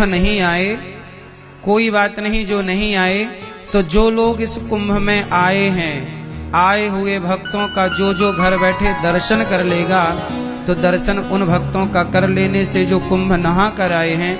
नहीं आए, कोई बात नहीं जो नहीं आए, तो जो लोग इस कुंभ में आए हैं, आए हुए भक्तों का जो घर बैठे दर्शन कर लेगा, तो दर्शन उन भक्तों का कर लेने से जो कुंभ नहा कर आए हैं,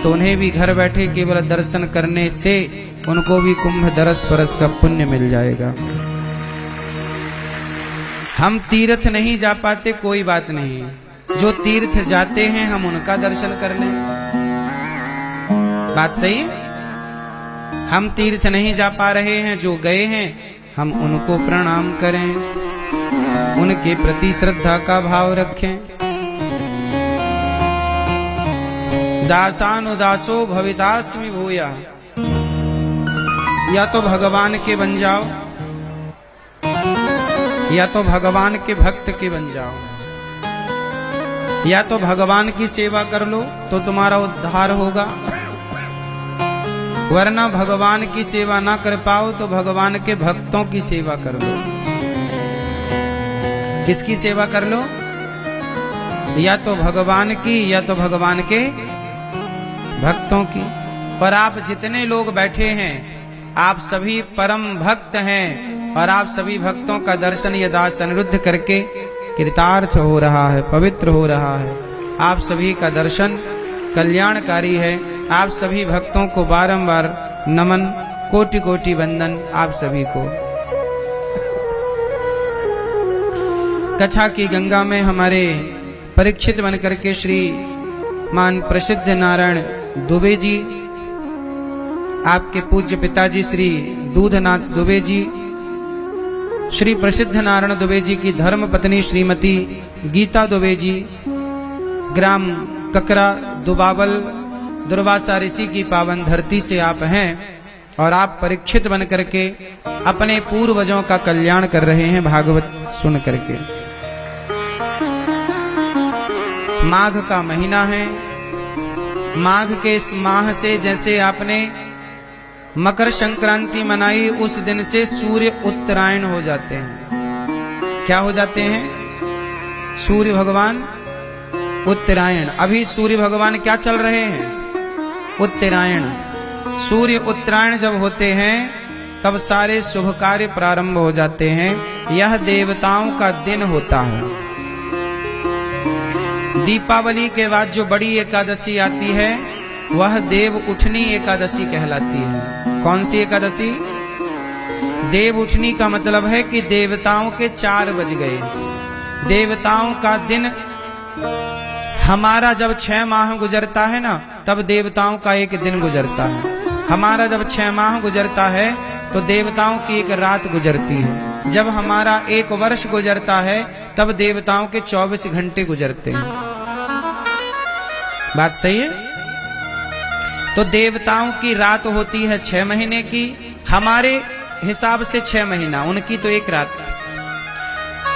तो उन्हें भी घर बैठे केवल दर्शन करने से उनको भी कुंभ दरस परस का पुण्य मिल जाएगा। हम तीर्थ नहीं जा पाते, कोई बात नहीं, जो तीर्थ जाते हैं हम उनका दर्शन कर लें। बात सही है? हम तीर्थ नहीं जा पा रहे हैं, जो गए हैं हम उनको प्रणाम करें, उनके प्रति श्रद्धा का भाव रखें। दासानुदासो भवितास्मि भूया, या तो भगवान के बन जाओ या तो भगवान के भक्त के बन जाओ, या तो भगवान की सेवा कर लो तो तुम्हारा उद्धार होगा, वरना भगवान की सेवा ना कर पाओ तो भगवान के भक्तों की सेवा कर लो। किसकी सेवा कर लो? या तो भगवान की या तो भगवान के भक्तों की। पर आप जितने लोग बैठे हैं आप सभी परम भक्त हैं, और आप सभी भक्तों का दर्शन ये दास अनिरुद्ध करके कृतार्थ हो रहा है, पवित्र हो रहा है। आप सभी का दर्शन कल्याणकारी है। आप सभी भक्तों को बारंबार नमन, कोटि कोटि वंदन आप सभी को। कच्छा की गंगा में हमारे परीक्षित बनकर के श्री मान प्रसिद्ध नारायण दुबे जी, आपके पूज्य पिताजी श्री दूधनाथ दुबे जी, श्री प्रसिद्ध नारायण दुबे जी की धर्म पत्नी श्रीमती गीता दुबे जी, ग्राम ककरा दुबावल दुर्वासा ऋषि की पावन धरती से आप हैं, और आप परीक्षित बन करके अपने पूर्वजों का कल्याण कर रहे हैं भागवत सुन करके। माघ का महीना है, माघ के इस माह से जैसे आपने मकर संक्रांति मनाई, उस दिन से सूर्य उत्तरायण हो जाते हैं। क्या हो जाते हैं? सूर्य भगवान उत्तरायण। अभी सूर्य भगवान क्या चल रहे हैं? उत्तरायण। सूर्य उत्तरायण जब होते हैं तब सारे शुभ कार्य प्रारंभ हो जाते हैं। यह देवताओं का दिन होता है। दीपावली के बाद जो बड़ी एकादशी आती है वह देव उठनी एकादशी कहलाती है। कौन सी एकादशी? देव उठनी का मतलब है कि देवताओं के 4 बज गए। देवताओं का दिन, हमारा जब 6 माह गुजरता है ना, तब देवताओं का एक दिन गुजरता है। हमारा जब 6 माह गुजरता है तो देवताओं की एक रात गुजरती है। जब हमारा 1 वर्ष गुजरता है तब देवताओं के 24 घंटे गुजरते हैं। बात सही है? तो देवताओं की रात होती है 6 महीने की, हमारे हिसाब से 6 महीना, उनकी तो 1 रात।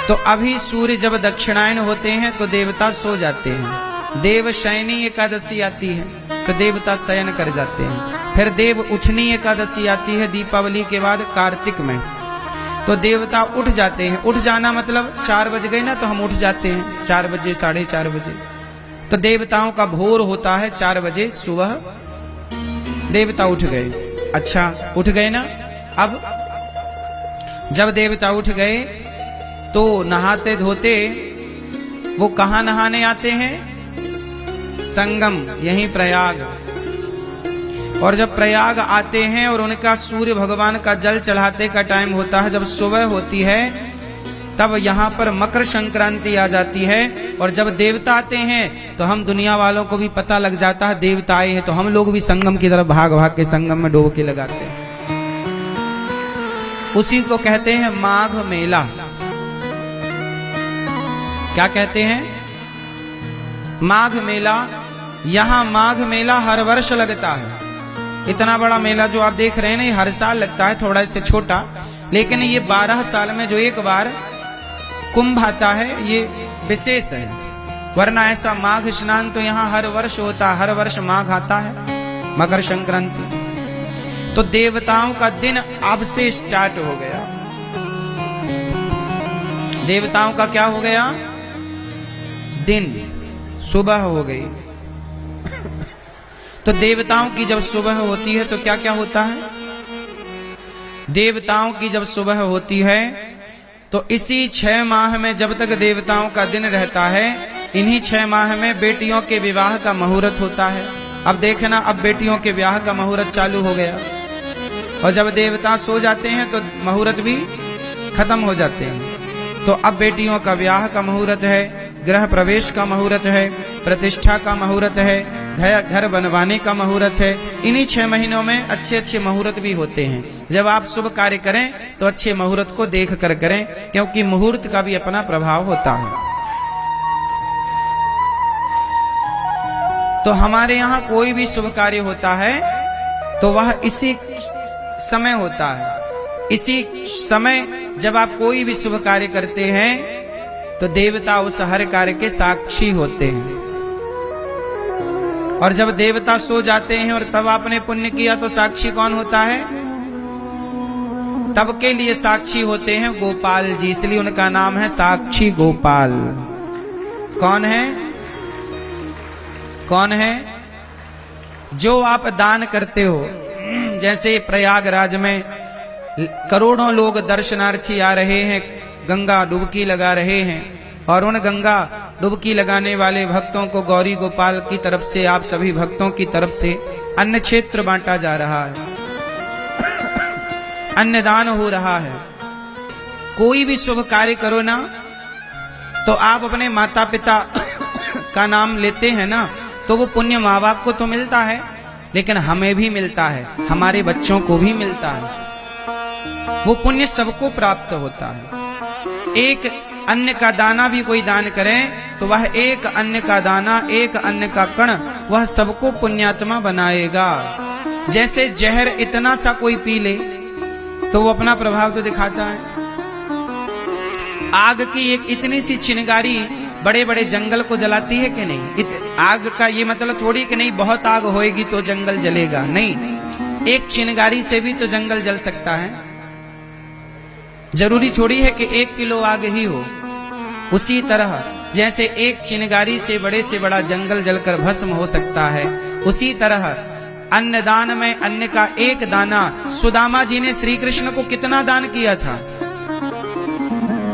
तो अभी सूर्य जब दक्षिणायन होते हैं तो देवता सो जाते हैं। देव शयनी एकादशी आती है तो देवता शयन कर जाते हैं। फिर देव उठनी एकादशी आती है दीपावली के बाद कार्तिक में, तो देवता उठ जाते हैं। उठ जाना मतलब 4 बज गए ना, तो हम उठ जाते हैं 4 बजे, 4:30 बजे। तो देवताओं का भोर होता है 4 बजे सुबह, देवता उठ गए। अच्छा, उठ गए ना। अब जब देवता उठ गए तो नहाते धोते वो कहाँ नहाने आते हैं? संगम, यहीं प्रयाग। और जब प्रयाग आते हैं और उनका सूर्य भगवान का जल चढ़ाते का टाइम होता है, जब सुबह होती है तब यहाँ पर मकर संक्रांति आ जाती है। और जब देवता आते हैं तो हम दुनिया वालों को भी पता लग जाता है देवता आए हैं, तो हम लोग भी संगम की तरफ भाग भाग के संगम में डुबकी लगाते हैं। उसी को कहते हैं माघ मेला। क्या कहते हैं? माघ मेला। यहाँ माघ मेला हर वर्ष लगता है। इतना बड़ा मेला जो आप देख रहे हैं ना, ये हर साल लगता है, थोड़ा इससे छोटा, लेकिन ये 12 साल में जो एक बार कुंभ आता है ये विशेष है। वरना ऐसा माघ स्नान तो यहाँ हर वर्ष होता है। हर वर्ष माघ आता है, मकर संक्रांति। तो देवताओं का दिन अब से स्टार्ट हो गया। देवताओं का क्या हो गया? दिन। सुबह हो गई। तो देवताओं की जब सुबह होती है तो क्या क्या होता है? देवताओं की जब सुबह होती है तो इसी 6 माह में जब तक देवताओं का दिन रहता है, इन्हीं 6 माह में बेटियों के विवाह का मुहूर्त होता है। अब देखना, अब बेटियों के विवाह का मुहूर्त चालू हो गया, और जब देवता सो जाते हैं तो मुहूर्त भी खत्म हो जाते हैं। तो अब बेटियों का विवाह का मुहूर्त है, गृह प्रवेश का मुहूर्त है, प्रतिष्ठा का मुहूर्त है, घर बनवाने का मुहूर्त है। इन्हीं 6 महीनों में अच्छे अच्छे मुहूर्त भी होते हैं। जब आप शुभ कार्य करें तो अच्छे मुहूर्त को देख कर करें, क्योंकि मुहूर्त का भी अपना प्रभाव होता है। तो हमारे यहाँ कोई भी शुभ कार्य होता है तो वह इसी समय होता है। इसी समय जब आप कोई भी शुभ कार्य करते हैं तो देवता उस हर कार्य के साक्षी होते हैं। और जब देवता सो जाते हैं और तब आपने पुण्य किया तो साक्षी कौन होता है? तब के लिए साक्षी होते हैं गोपाल जी, इसलिए उनका नाम है साक्षी गोपाल। कौन है? कौन है? जो आप दान करते हो। जैसे प्रयागराज में करोड़ों लोग दर्शनार्थी आ रहे हैं, गंगा डुबकी लगा रहे हैं, और उन गंगा डुबकी लगाने वाले भक्तों को गौरी गोपाल की तरफ से, आप सभी भक्तों की तरफ से अन्न क्षेत्र बांटा जा रहा है, अन्नदान हो रहा है। कोई भी शुभ कार्य करो ना तो आप अपने माता पिता का नाम लेते हैं ना, तो वो पुण्य माँ बाप को तो मिलता है, लेकिन हमें भी मिलता है, हमारे बच्चों को भी मिलता है। वो पुण्य सबको प्राप्त होता है। एक अन्न का दाना भी कोई दान करे तो वह एक अन्न का दाना, एक अन्न का कण, वह सबको पुण्यात्मा बनाएगा। जैसे जहर इतना सा कोई पी ले तो वो अपना प्रभाव तो दिखाता है। आग की एक इतनी सी चिंगारी बड़े बड़े जंगल को जलाती है कि नहीं? आग का ये मतलब थोड़ी कि नहीं बहुत आग होएगी तो जंगल जलेगा, नहीं। एक चिंगारी से भी तो जंगल जल सकता है। जरूरी थोड़ी है कि 1 किलो आग ही हो। उसी तरह जैसे एक चिंगारी से बड़ा जंगल जलकर भस्म हो सकता है, उसी तरह अन्नदान में अन्न का एक दाना। सुदामा जी ने श्री कृष्ण को कितना दान किया था?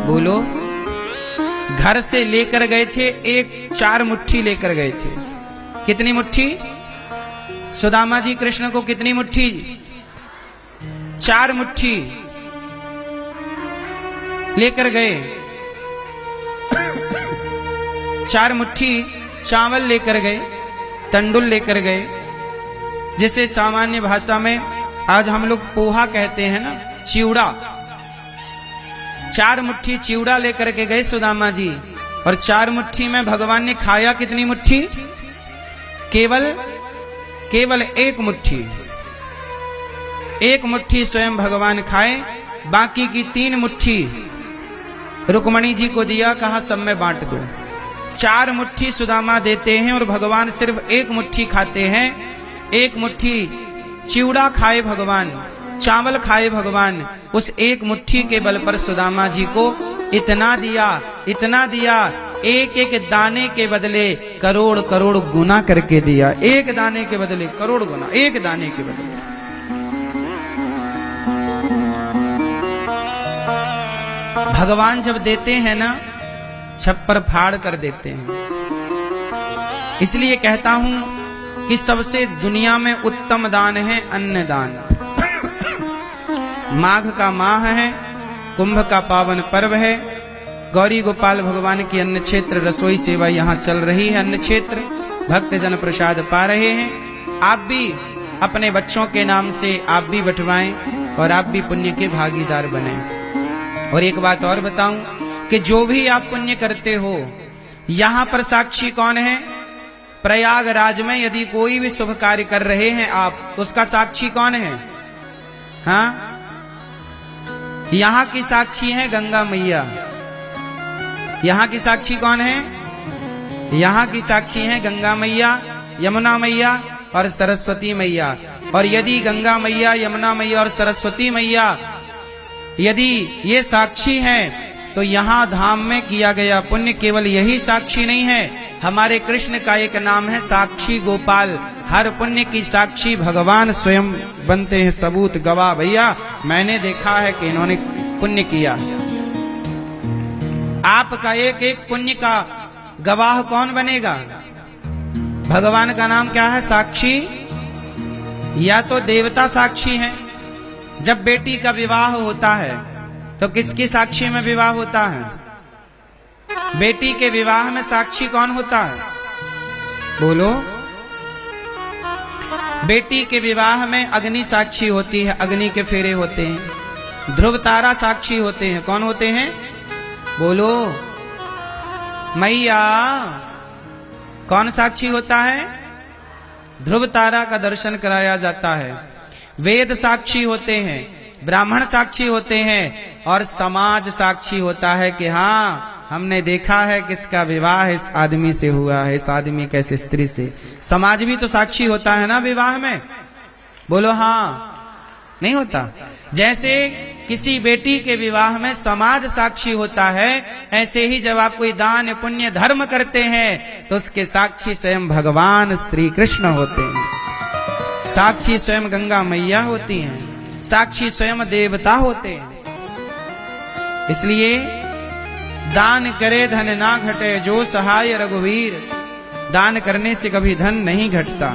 बोलो। घर से लेकर गए थे 4 मुट्ठी लेकर गए थे। कितनी मुट्ठी? सुदामा जी कृष्ण को कितनी मुट्ठी? 4 मुट्ठी लेकर गए। 4 मुट्ठी चावल लेकर गए, तंडुल लेकर गए, जिसे सामान्य भाषा में आज हम लोग पोहा कहते हैं ना, चिवड़ा। 4 मुट्ठी चिवड़ा लेकर के गए सुदामा जी, और 4 मुट्ठी में भगवान ने खाया कितनी मुट्ठी? केवल 1 मुट्ठी। 1 मुट्ठी स्वयं भगवान खाए, बाकी की 3 मुट्ठी रुक्मणी जी को दिया, कहा सब में बांट दो। 4 मुट्ठी सुदामा देते हैं और भगवान सिर्फ 1 मुट्ठी खाते हैं। 1 मुट्ठी चिवड़ा खाए भगवान, चावल खाए भगवान। उस 1 मुट्ठी के बल पर सुदामा जी को इतना दिया, एक दाने के बदले करोड़ करोड़ गुना करके दिया। 1 दाने के बदले करोड़ गुना, 1 दाने के बदले। भगवान जब देते हैं ना, छप्पर फाड़ कर देते हैं। इसलिए कहता हूं कि सबसे दुनिया में उत्तम दान है अन्नदान। माघ का माह है, कुंभ का पावन पर्व है, गौरी गोपाल भगवान की अन्न क्षेत्र रसोई सेवा यहाँ चल रही है। अन्न क्षेत्र भक्त जन प्रसाद पा रहे हैं। आप भी अपने बच्चों के नाम से आप भी बंटवाएं और आप भी पुण्य के भागीदार बने। और एक बात और बताऊं कि जो भी आप पुण्य करते हो, यहाँ पर साक्षी कौन है? प्रयागराज में यदि कोई भी शुभ कार्य कर रहे हैं आप, उसका साक्षी कौन है? हाँ, यहाँ की साक्षी है गंगा मैया। यहाँ की साक्षी कौन है? यहाँ की साक्षी है गंगा मैया, यमुना मैया और सरस्वती मैया। और यदि गंगा मैया, यमुना मैया और सरस्वती मैया यदि ये साक्षी हैं, तो यहाँ धाम में किया गया पुण्य केवल यही साक्षी नहीं है। हमारे कृष्ण का एक नाम है साक्षी गोपाल। हर पुण्य की साक्षी भगवान स्वयं बनते हैं, सबूत गवाह। भैया मैंने देखा है कि इन्होंने पुण्य किया। आपका एक एक पुण्य का गवाह कौन बनेगा? भगवान का नाम क्या है? साक्षी। या तो देवता साक्षी हैं। जब बेटी का विवाह होता है तो किसकी साक्षी में विवाह होता है? बेटी के विवाह में साक्षी कौन होता है? बोलो। बेटी के विवाह में अग्नि साक्षी होती है, अग्नि के फेरे होते हैं। ध्रुव तारा साक्षी होते हैं। कौन होते हैं? बोलो मैया। कौन साक्षी होता है? ध्रुव तारा का दर्शन कराया जाता है। वेद साक्षी होते हैं, ब्राह्मण साक्षी होते हैं, और समाज साक्षी होता है कि हाँ हमने देखा है किसका विवाह इस आदमी से हुआ है, इस आदमी का इस स्त्री से। समाज भी तो साक्षी होता है ना विवाह में। बोलो हाँ, नहीं होता? जैसे किसी बेटी के विवाह में समाज साक्षी होता है, ऐसे ही जब आप कोई दान पुण्य धर्म करते हैं तो उसके साक्षी स्वयं भगवान श्री कृष्ण होते हैं, साक्षी स्वयं गंगा मैया होती हैं, साक्षी स्वयं देवता होते हैं। इसलिए दान करे धन ना घटे, जो सहाय रघुवीर। दान करने से कभी धन नहीं घटता।